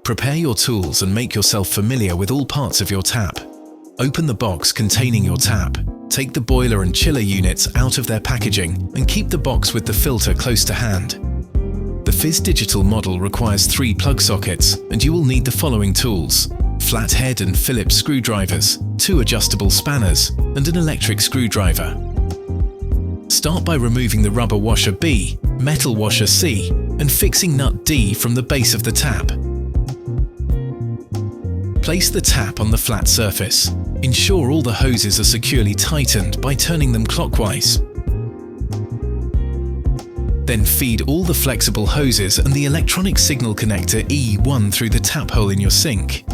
Prepare your tools and make yourself familiar with all parts of your tap. Open the box containing your tap. Take the boiler and chiller units out of their packaging and keep the box with the filter close to hand. The Fizz digital model requires 3 plug sockets, and you will need the following tools: flathead and Phillips screwdrivers, 2 adjustable spanners, and an electric screwdriver. Start by removing the rubber washer B, metal washer C, and fixing nut D from the base of the tap. Place the tap on the flat surface. Ensure all the hoses are securely tightened by turning them clockwise. Then feed all the flexible hoses and the electronic signal connector E1 through the tap hole in your sink.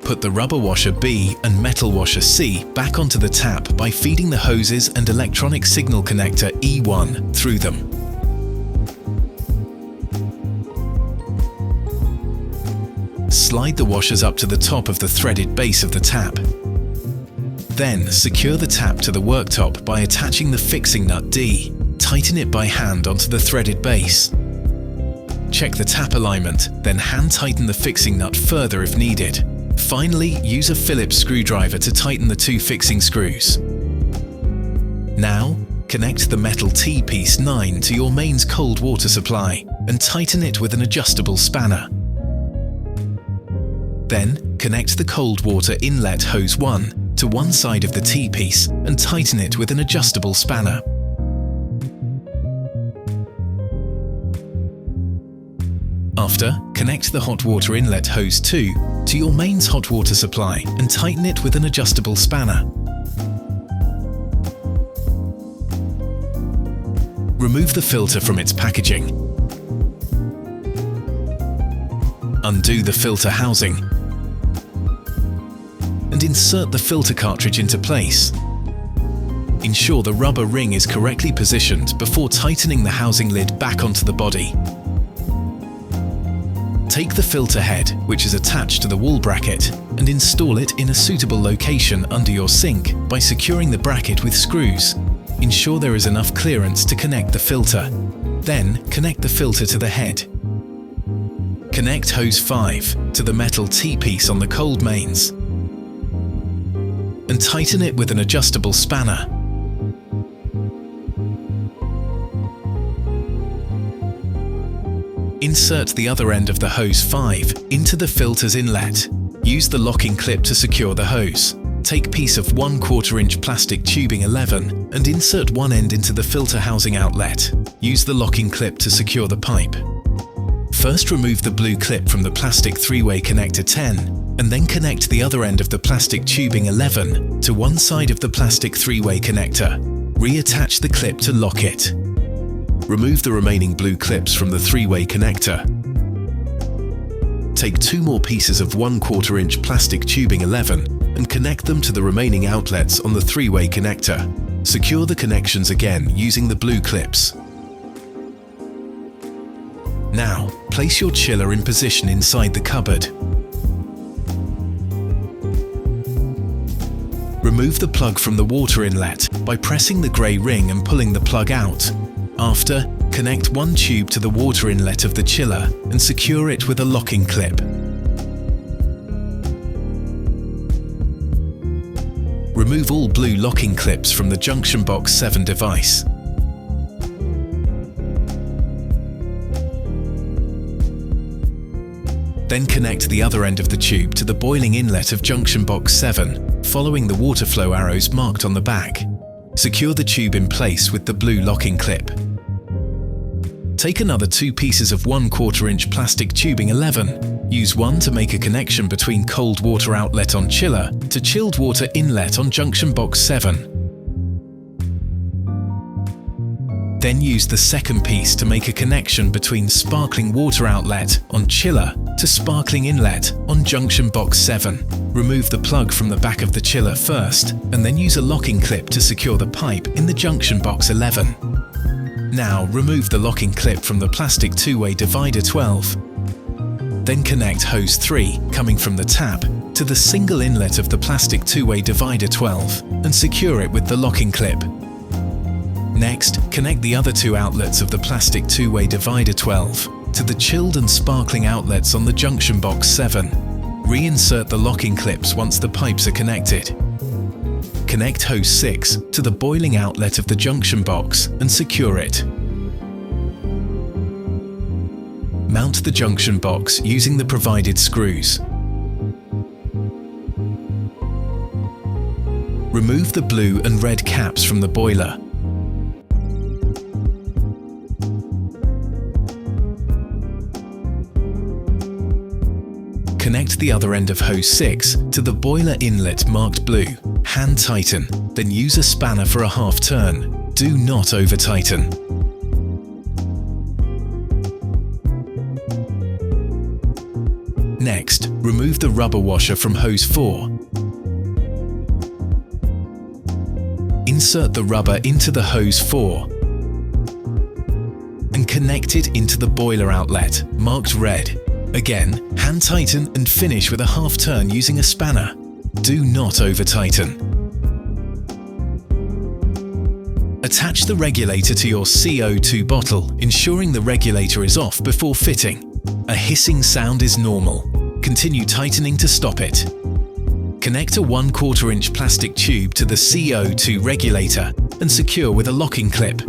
Put the rubber washer B and metal washer C back onto the tap by feeding the hoses and electronic signal connector E1 through them. Slide the washers up to the top of the threaded base of the tap. Then secure the tap to the worktop by attaching the fixing nut D. Tighten it by hand onto the threaded base. Check the tap alignment, then hand tighten the fixing nut further if needed. Finally, use a Phillips screwdriver to tighten the 2 fixing screws. Now, connect the metal T-piece 9 to your mains cold water supply and tighten it with an adjustable spanner. Then, connect the cold water inlet hose 1 to one side of the T-piece and tighten it with an adjustable spanner. After, connect the hot water inlet hose 2 to your mains hot water supply and tighten it with an adjustable spanner. Remove the filter from its packaging. Undo the filter housing and insert the filter cartridge into place. Ensure the rubber ring is correctly positioned before tightening the housing lid back onto the body. Take the filter head, which is attached to the wall bracket, and install it in a suitable location under your sink by securing the bracket with screws. Ensure there is enough clearance to connect the filter. Then, connect the filter to the head. Connect hose 5 to the metal T-piece on the cold mains and tighten it with an adjustable spanner. Insert the other end of the hose 5 into the filter's inlet. Use the locking clip to secure the hose. Take piece of 1/4 inch plastic tubing 11 and insert one end into the filter housing outlet. Use the locking clip to secure the pipe. First, remove the blue clip from the plastic 3-way connector 10 and then connect the other end of the plastic tubing 11 to one side of the plastic 3-way connector. Reattach the clip to lock it. Remove the remaining blue clips from the 3-way connector. Take 2 more pieces of 1/4 inch plastic tubing 11 and connect them to the remaining outlets on the 3-way connector. Secure the connections again using the blue clips. Now, place your chiller in position inside the cupboard. Remove the plug from the water inlet by pressing the grey ring and pulling the plug out. After, connect one tube to the water inlet of the chiller and secure it with a locking clip. Remove all blue locking clips from the Junction Box 7 device. Then connect the other end of the tube to the boiling inlet of Junction Box 7, following the water flow arrows marked on the back. Secure the tube in place with the blue locking clip. Take another 2 pieces of 1/4 inch plastic tubing 11. Use one to make a connection between cold water outlet on chiller to chilled water inlet on Junction Box 7. Then use the second piece to make a connection between sparkling water outlet on chiller to sparkling inlet on Junction Box 7. Remove the plug from the back of the chiller first, and then use a locking clip to secure the pipe in the Junction Box 11. Now remove the locking clip from the plastic 2-way divider 12. Then connect hose 3, coming from the tap, to the single inlet of the plastic 2-way divider 12 and secure it with the locking clip. Next, connect the other 2 outlets of the plastic 2-way divider 12. to the chilled and sparkling outlets on the junction box 7. Reinsert the locking clips once the pipes are connected. Connect hose 6 to the boiling outlet of the junction box and secure it. Mount the junction box using the provided screws. Remove the blue and red caps from the boiler. Connect the other end of hose 6 to the boiler inlet marked blue. Hand tighten, then use a spanner for a half turn. Do not over tighten. Next, remove the rubber washer from hose 4. Insert the rubber into the hose 4 and connect it into the boiler outlet, marked red. Again, hand tighten and finish with a half turn using a spanner. Do not over tighten. Attach the regulator to your CO₂ bottle, ensuring the regulator is off before fitting. A hissing sound is normal. Continue tightening to stop it. Connect a 1/4 inch plastic tube to the CO₂ regulator and secure with a locking clip.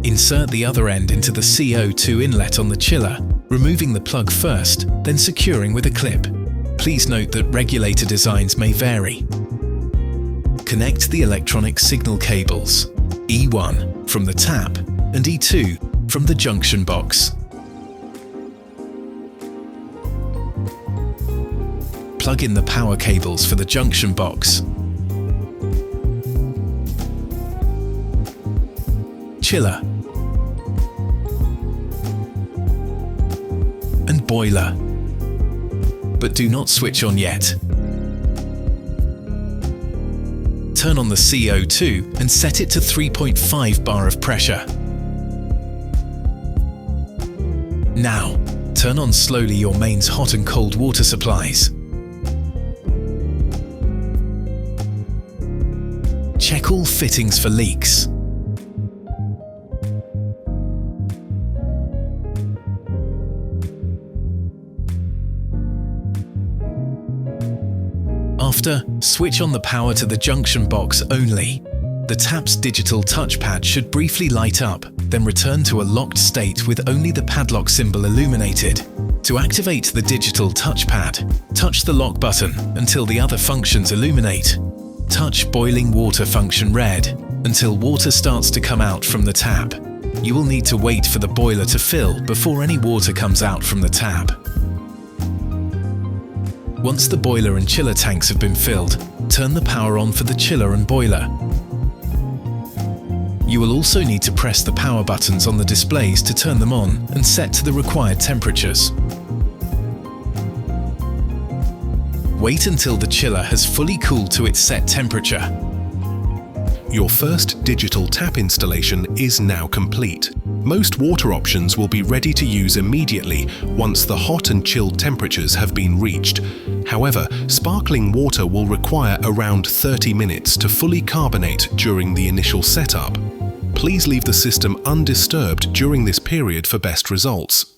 Insert the other end into the CO₂ inlet on the chiller, removing the plug first, then securing with a clip. Please note that regulator designs may vary. Connect the electronic signal cables, E1 from the tap and E2 from the junction box. Plug in the power cables for the junction box. Chiller and boiler, but do not switch on yet. Turn on the CO₂ and set it to 3.5 bar of pressure. Now, turn on slowly your mains hot and cold water supplies. Check all fittings for leaks. After, switch on the power to the junction box only. The tap's digital touchpad should briefly light up, then return to a locked state with only the padlock symbol illuminated. To activate the digital touchpad, touch the lock button until the other functions illuminate. Touch boiling water function red until water starts to come out from the tap. You will need to wait for the boiler to fill before any water comes out from the tap. Once the boiler and chiller tanks have been filled, turn the power on for the chiller and boiler. You will also need to press the power buttons on the displays to turn them on and set to the required temperatures. Wait until the chiller has fully cooled to its set temperature. Your first digital tap installation is now complete. Most water options will be ready to use immediately once the hot and chilled temperatures have been reached. However, sparkling water will require around 30 minutes to fully carbonate during the initial setup. Please leave the system undisturbed during this period for best results.